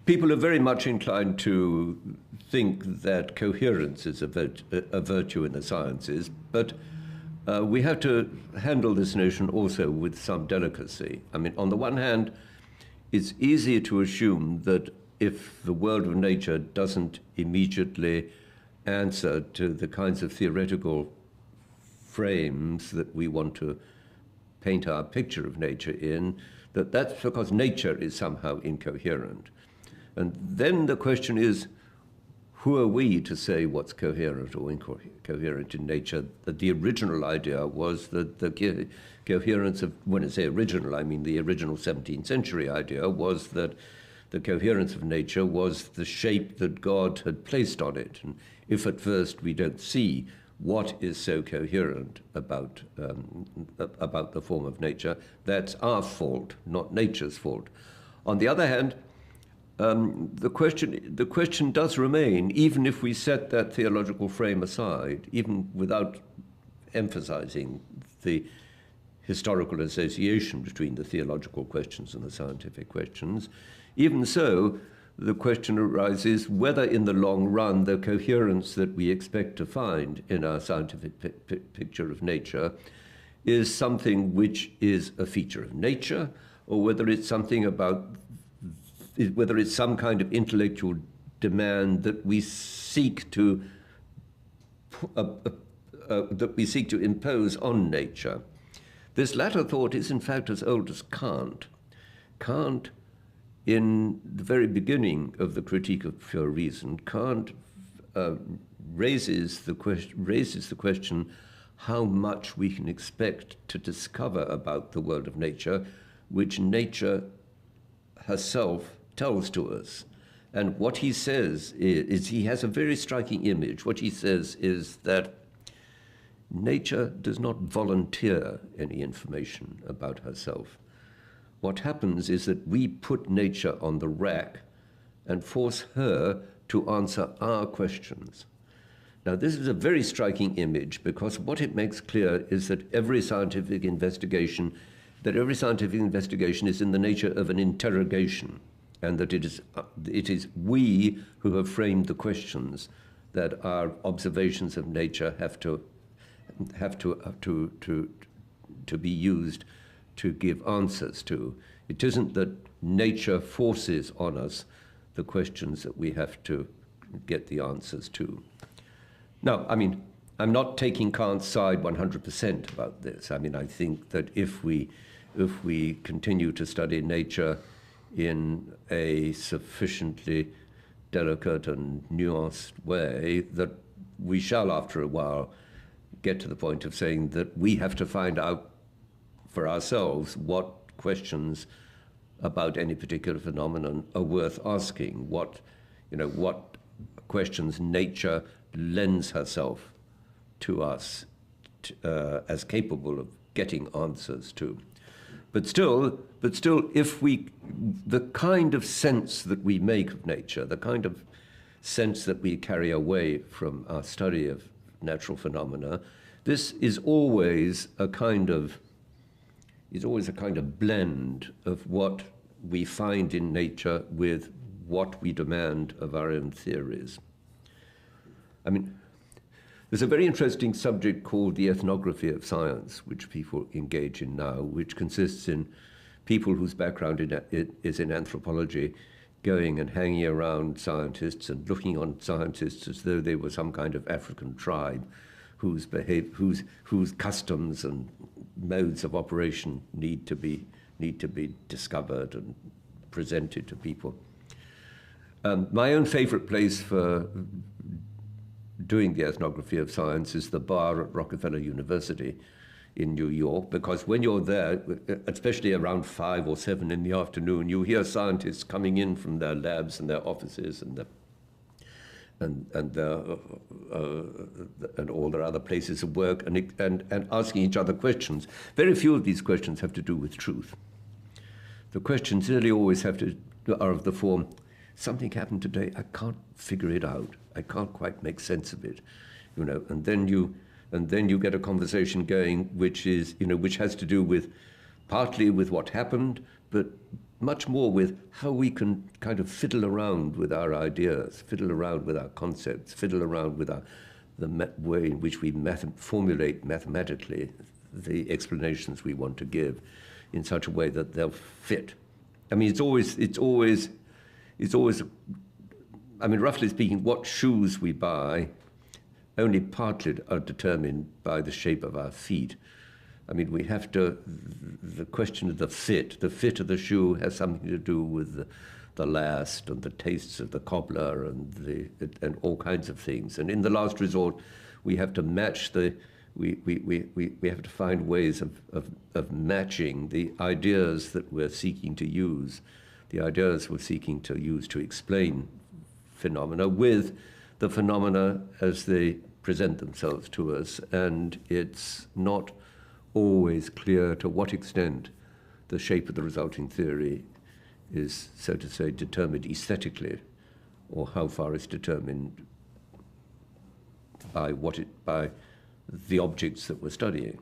People are very much inclined to think that coherence is a virtue in the sciences, but we have to handle this notion also with some delicacy. I mean, on the one hand, it's easy to assume that if the world of nature doesn't immediately answer to the kinds of theoretical frames that we want to paint our picture of nature in, that's because nature is somehow incoherent. And then the question is, who are we to say what's coherent or incoherent in nature? The original idea was that the coherence of, when I say original, I mean the original 17th century idea, was that the coherence of nature was the shape that God had placed on it. And if at first we don't see what is so coherent about the form of nature, that's our fault, not nature's fault. On the other hand, the question does remain, even if we set that theological frame aside, even without emphasizing the historical association between the theological questions and the scientific questions. Even so, the question arises whether in the long run the coherence that we expect to find in our scientific picture of nature is something which is a feature of nature, or whether it's something about, whether it's some kind of intellectual demand that we seek to impose on nature. This latter thought is in fact as old as Kant. Kant, in the very beginning of the Critique of Pure Reason, Kant raises the question how much we can expect to discover about the world of nature, which nature herself tells to us. And what he says is he has a very striking image. What he says is that nature does not volunteer any information about herself. What happens is that we put nature on the rack and force her to answer our questions. Now, this is a very striking image because what it makes clear is that every scientific investigation is in the nature of an interrogation, and that it is we who have framed the questions that our observations of nature have to be used to give answers to. It isn't that nature forces on us the questions that we have to get the answers to. Now, I mean, I'm not taking Kant's side 100% about this. I mean, I think that if we continue to study nature in a sufficiently delicate and nuanced way, that we shall, after a while, get to the point of saying that we have to find out for ourselves what questions about any particular phenomenon are worth asking, what questions nature lends herself to us as capable of getting answers to. But still, the kind of sense that we make of nature, the kind of sense that we carry away from our study of natural phenomena, this is always a kind of blend of what we find in nature with what we demand of our own theories. I mean, there's a very interesting subject called the ethnography of science, which people engage in now, which consists in people whose background is in anthropology going and hanging around scientists and looking on scientists as though they were some kind of African tribe whose customs and modes of operation need to be discovered and presented to people. My own favorite place for doing the ethnography of science is the bar at Rockefeller University in New York, because when you're there, especially around 5 or 7 in the afternoon, you hear scientists coming in from their labs and their offices and all their other places of work and asking each other questions. Very few of these questions have to do with truth. The questions nearly always are of the form, something happened today, I can't figure it out. I can't quite make sense of it, and then you get a conversation going which has to do with partly with what happened, but much more with how we can kind of fiddle around with our ideas, fiddle around with our concepts, fiddle around with the way in which we formulate mathematically the explanations we want to give in such a way that they'll fit. I mean, it's always, I mean, roughly speaking, what shoes we buy only partly are determined by the shape of our feet. I mean, we have to, the question of the fit of the shoe has something to do with the last and the tastes of the cobbler and all kinds of things. And in the last resort, we have to match we have to find ways of matching the ideas that we're seeking to use, the ideas we're seeking to use to explain phenomena with the phenomena as they present themselves to us. And it's not always clear to what extent the shape of the resulting theory is, so to say, determined aesthetically, or how far it's determined by the objects that we're studying.